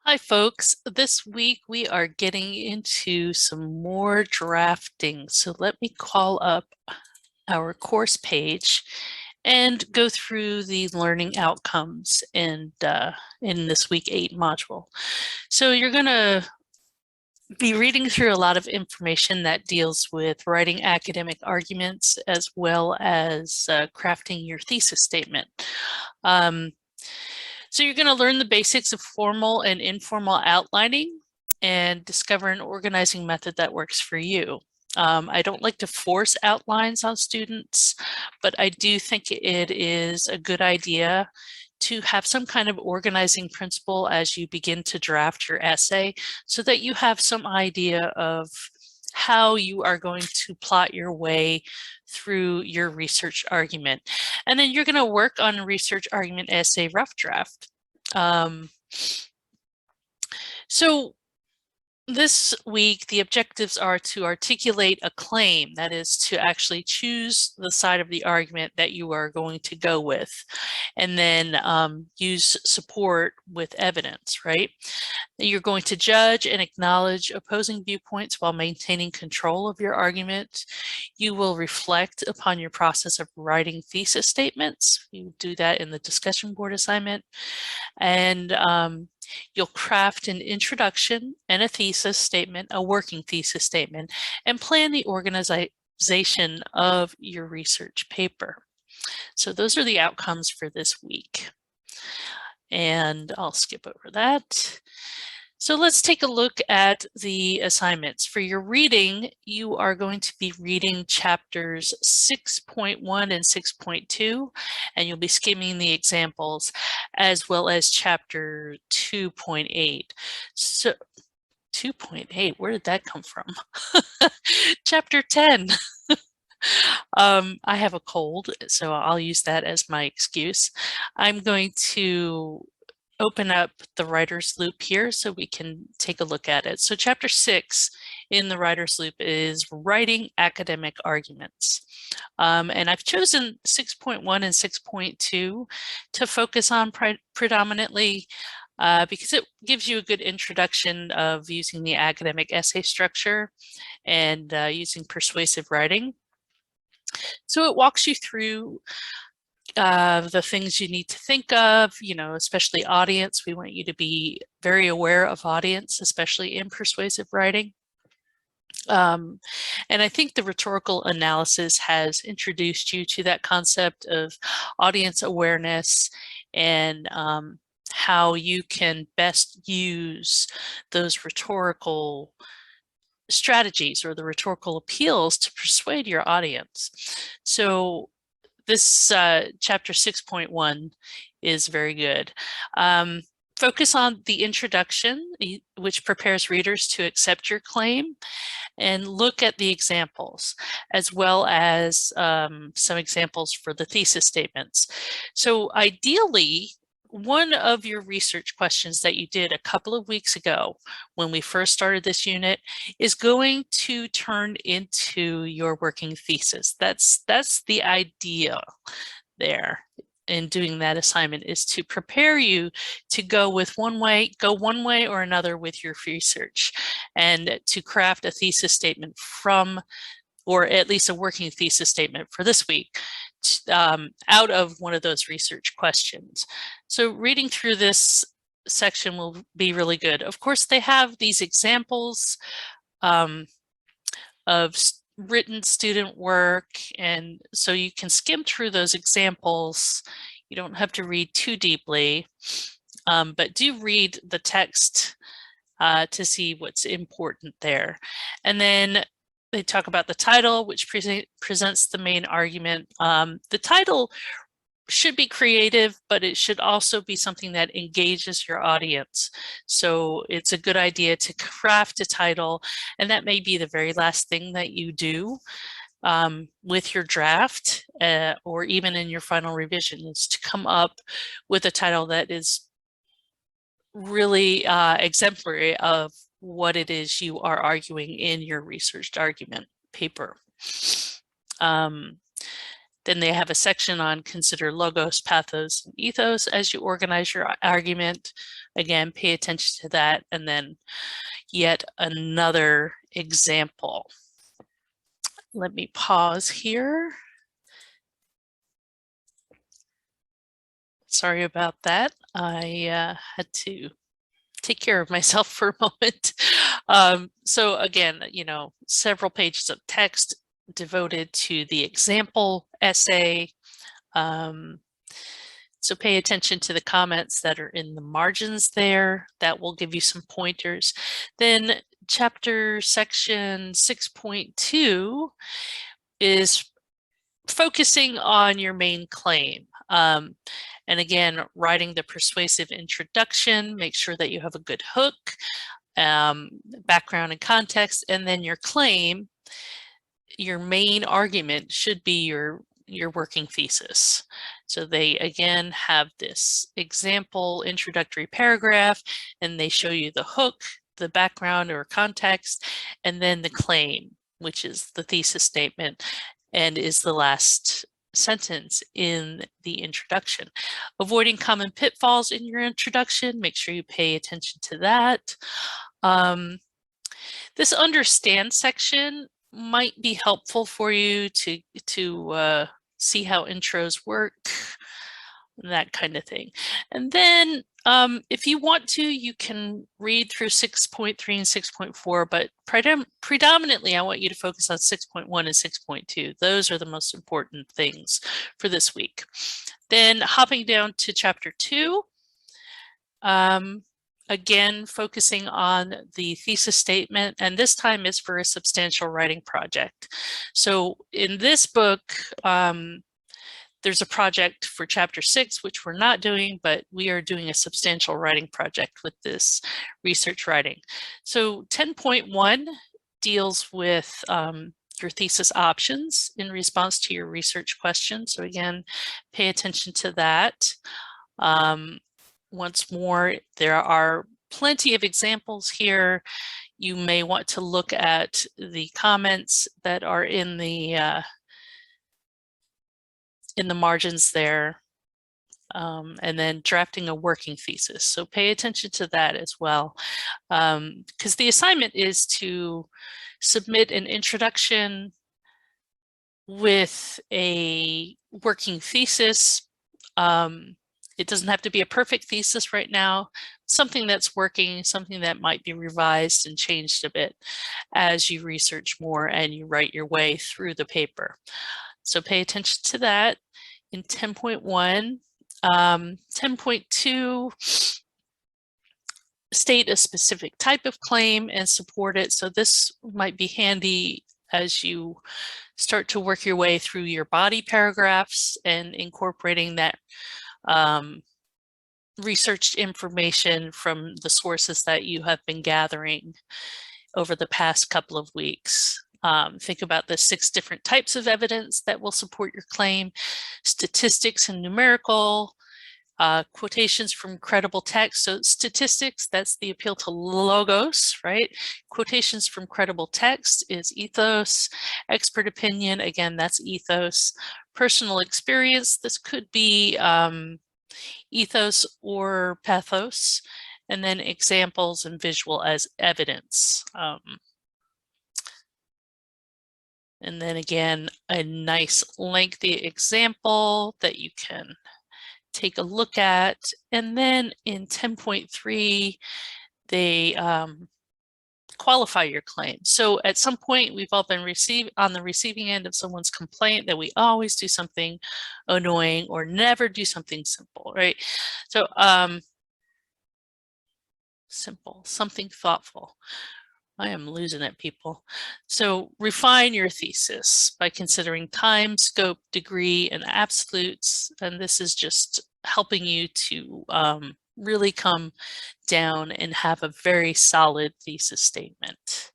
Hi, folks. This week we are getting into some more drafting. So let me call up our course page and go through the learning outcomes in this week 8 module. So you're going to be reading through a lot of information that deals with writing academic arguments as well as crafting your thesis statement. So you're going to learn the basics of formal and informal outlining and discover an organizing method that works for you. I don't like to force outlines on students, but I do think it is a good idea to have some kind of organizing principle as you begin to draft your essay so that you have some idea of how you are going to plot your way through your research argument. And then you're going to work on a research argument essay rough draft. So this week, the objectives are to articulate a claim, that is to actually choose the side of the argument that you are going to go with, and then use support with evidence, right? You're going to judge and acknowledge opposing viewpoints while maintaining control of your argument. You will reflect upon your process of writing thesis statements. You do that in the discussion board assignment. And you'll craft an introduction and a thesis statement, a working thesis statement, and plan the organization of your research paper. So those are the outcomes for this week. And I'll skip over that. So let's take a look at the assignments. For your reading, you are going to be reading chapters 6.1 and 6.2, and you'll be skimming the examples, as well as chapter 2.8. So 2.8, where did that come from? Chapter 10. I have a cold, so I'll use that as my excuse. I'm going to open up the writer's loop here so we can take a look at it. So chapter 6 in the writer's loop is writing academic arguments. And I've chosen 6.1 and 6.2 to focus on predominantly because it gives you a good introduction of using the academic essay structure and using persuasive writing. So it walks you through the things you need to think of, especially audience. We want you to be very aware of audience, especially in persuasive writing. And I think the rhetorical analysis has introduced you to that concept of audience awareness and how you can best use those rhetorical strategies or the rhetorical appeals to persuade your audience. So this chapter 6.1 is very good. Focus on the introduction, which prepares readers to accept your claim, and look at the examples, as well as some examples for the thesis statements. So ideally, one of your research questions that you did a couple of weeks ago when we first started this unit is going to turn into your working thesis. That's the idea there in doing that assignment, is to prepare you to go one way or another with your research, and to craft a thesis statement from, or at least a working thesis statement for this week, out of one of those research questions. So reading through this section will be really good. Of course, they have these examples of written student work, and so you can skim through those examples. You don't have to read too deeply, but do read the text to see what's important there. And then they talk about the title, which presents the main argument. The title should be creative, but it should also be something that engages your audience. So it's a good idea to craft a title, and that may be the very last thing that you do with your draft, or even in your final revision, is to come up with a title that is really exemplary of what it is you are arguing in your researched argument paper. Then they have a section on consider logos, pathos, and ethos as you organize your argument. Again, pay attention to that. And then yet another example. Let me pause here. Sorry about that. I had to take care of myself for a moment. So again, several pages of text devoted to the example essay. So pay attention to the comments that are in the margins there. That will give you some pointers. Then chapter section 6.2 is focusing on your main claim. And again, writing the persuasive introduction, make sure that you have a good hook, background and context, and then your claim. Your main argument should be your working thesis. So they again have this example introductory paragraph, and they show you the hook, the background or context, and then the claim, which is the thesis statement and is the last sentence in the introduction. Avoiding common pitfalls in your introduction, make sure you pay attention to that. This understand section might be helpful for you to see how intros work, that kind of thing. And then if you want to, you can read through 6.3 and 6.4, but predominantly I want you to focus on 6.1 and 6.2. Those are the most important things for this week. Then hopping down to chapter 2, again, focusing on the thesis statement, and this time is for a substantial writing project. So in this book, there's a project for chapter 6, which we're not doing, but we are doing a substantial writing project with this research writing. So 10.1 deals with your thesis options in response to your research questions. So again, pay attention to that. Once more, there are plenty of examples here. You may want to look at the comments that are in the margins there, and then drafting a working thesis. So pay attention to that as well, because the assignment is to submit an introduction with a working thesis. It doesn't have to be a perfect thesis right now, something that's working, something that might be revised and changed a bit as you research more and you write your way through the paper. So pay attention to that in 10.1. 10.2, state a specific type of claim and support it. So this might be handy as you start to work your way through your body paragraphs and incorporating that researched information from the sources that you have been gathering over the past couple of weeks. Think about the 6 different types of evidence that will support your claim: statistics and numerical, quotations from credible text. So statistics, that's the appeal to logos, right? Quotations from credible text is ethos. Expert opinion, again, that's ethos. Personal experience, this could be ethos or pathos. And then examples and visual as evidence. And then again, a nice lengthy example that you can take a look at. And then in 10.3, they qualify your claim. So at some point, we've all been on the receiving end of someone's complaint that we always do something annoying or never do something simple, right? So simple, something thoughtful. I am losing it, people. So refine your thesis by considering time, scope, degree, and absolutes. And this is just helping you to really come down and have a very solid thesis statement.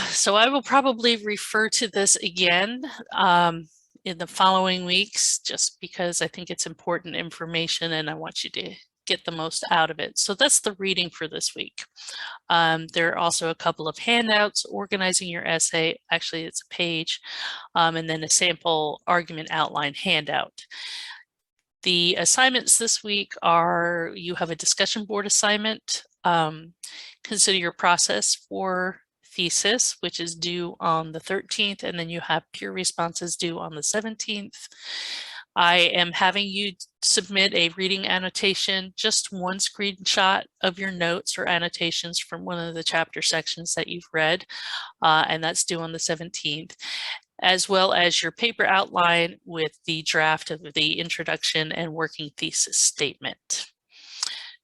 So I will probably refer to this again in the following weeks, just because I think it's important information and I want you to get the most out of it. So that's the reading for this week. There are also a couple of handouts organizing your essay. Actually, it's a page, and then a sample argument outline handout. The assignments this week are, you have a discussion board assignment. Consider your process for thesis, which is due on the 13th, and then you have peer responses due on the 17th. I am having you submit a reading annotation, just one screenshot of your notes or annotations from one of the chapter sections that you've read, and that's due on the 17th, as well as your paper outline with the draft of the introduction and working thesis statement.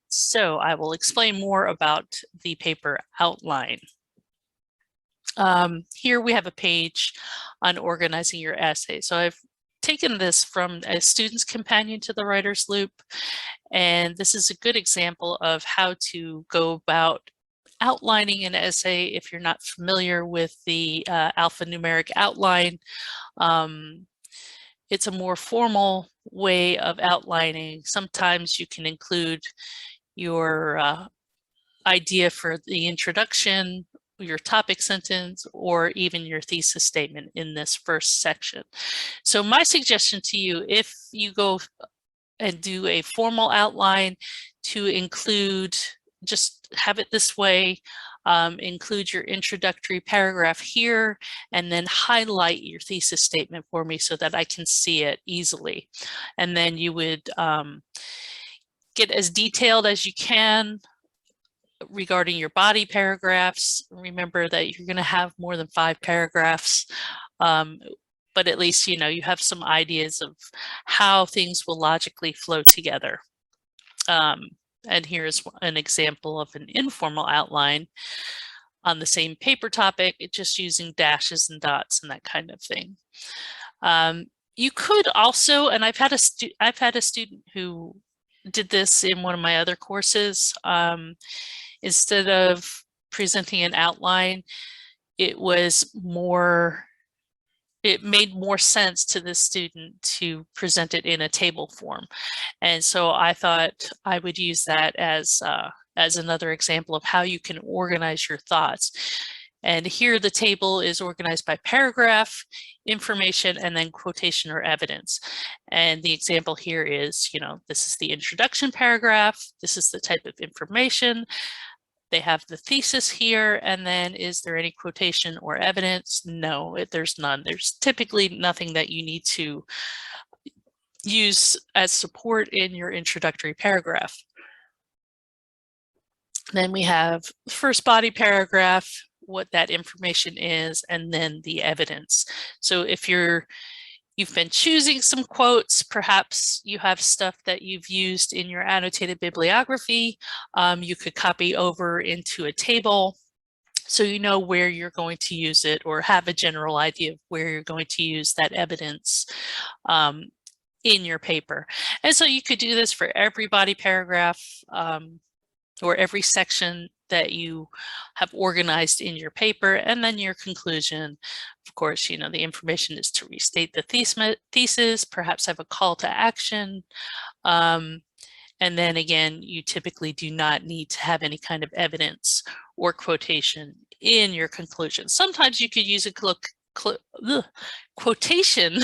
So I will explain more about the paper outline. Here we have a page on organizing your essay. So I've taken this from a student's companion to the writer's loop, and this is a good example of how to go about outlining an essay if you're not familiar with the alphanumeric outline. It's a more formal way of outlining. Sometimes you can include your idea for the introduction, your topic sentence, or even your thesis statement in this first section. So my suggestion to you, if you go and do a formal outline, to include, just have it this way, include your introductory paragraph here, and then highlight your thesis statement for me so that I can see it easily. And then you would get as detailed as you can regarding your body paragraphs. Remember that you're going to have more than 5 paragraphs, but at least you have some ideas of how things will logically flow together. And here's an example of an informal outline on the same paper topic, just using dashes and dots and that kind of thing. You could also, and I've had a student who did this in one of my other courses. Instead of presenting an outline, it made more sense to the student to present it in a table form. And so I thought I would use that as another example of how you can organize your thoughts. And here the table is organized by paragraph, information, and then quotation or evidence. And the example here is, this is the introduction paragraph, this is the type of information. They have the thesis here, and then is there any quotation or evidence? No, there's none. There's typically nothing that you need to use as support in your introductory paragraph. Then we have the first body paragraph, what that information is, and then the evidence. So if you've been choosing some quotes, perhaps you have stuff that you've used in your annotated bibliography, you could copy over into a table so you know where you're going to use it, or have a general idea of where you're going to use that evidence in your paper. And so you could do this for every body paragraph or every section that you have organized in your paper. And then your conclusion, of course, the information is to restate the thesis, perhaps have a call to action. And then again, you typically do not need to have any kind of evidence or quotation in your conclusion. Sometimes you could use a quotation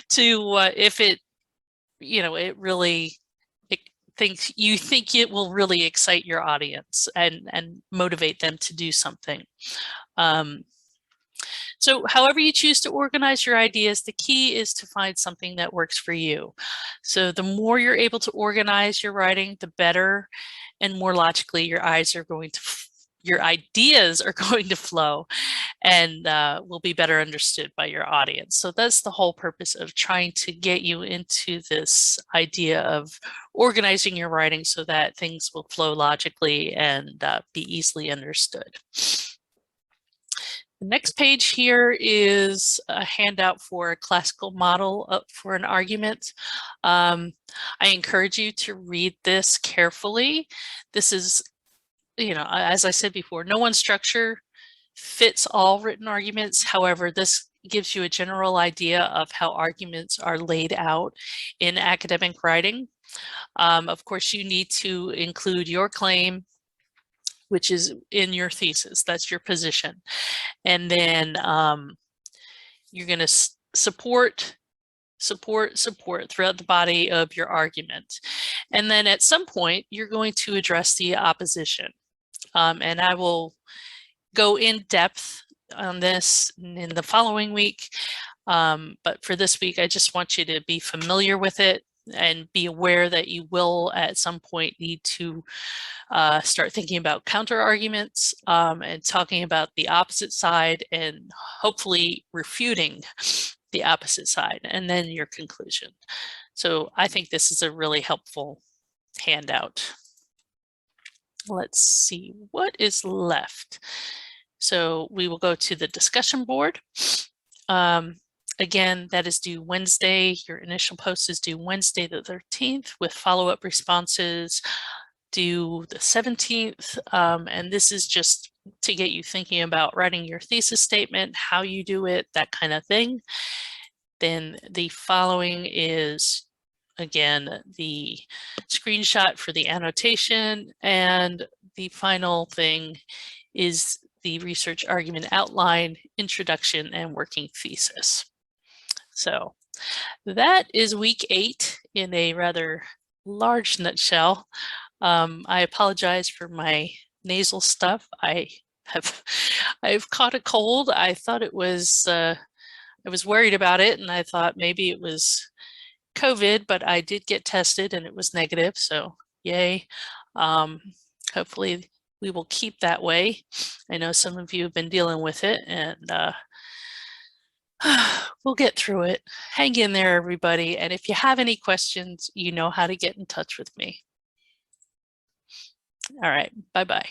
to if it, it really you think it will really excite your audience and motivate them to do something. So however you choose to organize your ideas, the key is to find something that works for you. So the more you're able to organize your writing, the better and more logically your ideas are going to flow and will be better understood by your audience. So that's the whole purpose of trying to get you into this idea of organizing your writing so that things will flow logically and be easily understood. The next page here is a handout for a classical model for an argument. I encourage you to read this carefully. This is, as I said before, no one structure fits all written arguments. However, this gives you a general idea of how arguments are laid out in academic writing. Of course, you need to include your claim, which is in your thesis. That's your position. And then you're going to support throughout the body of your argument. And then at some point, you're going to address the opposition. And I will go in depth on this in the following week. But for this week, I just want you to be familiar with it and be aware that you will at some point need to start thinking about counter arguments and talking about the opposite side and hopefully refuting the opposite side, and then your conclusion. So I think this is a really helpful handout. Let's see what is left. So we will go to the discussion board. Again, that is due Wednesday. Your initial post is due Wednesday the 13th with follow-up responses due the 17th. And this is just to get you thinking about writing your thesis statement, how you do it, that kind of thing. Then the following is, again, the screenshot for the annotation, and the final thing is the research argument outline, introduction, and working thesis. So that is week 8 in a rather large nutshell. I apologize for my nasal stuff. I've caught a cold. I thought it was I was worried about it, and I thought maybe it was COVID, but I did get tested and it was negative, so yay. Hopefully we will keep that way. I know some of you have been dealing with it, and we'll get through it. Hang in there, everybody, and if you have any questions, you know how to get in touch with me. All right, bye-bye.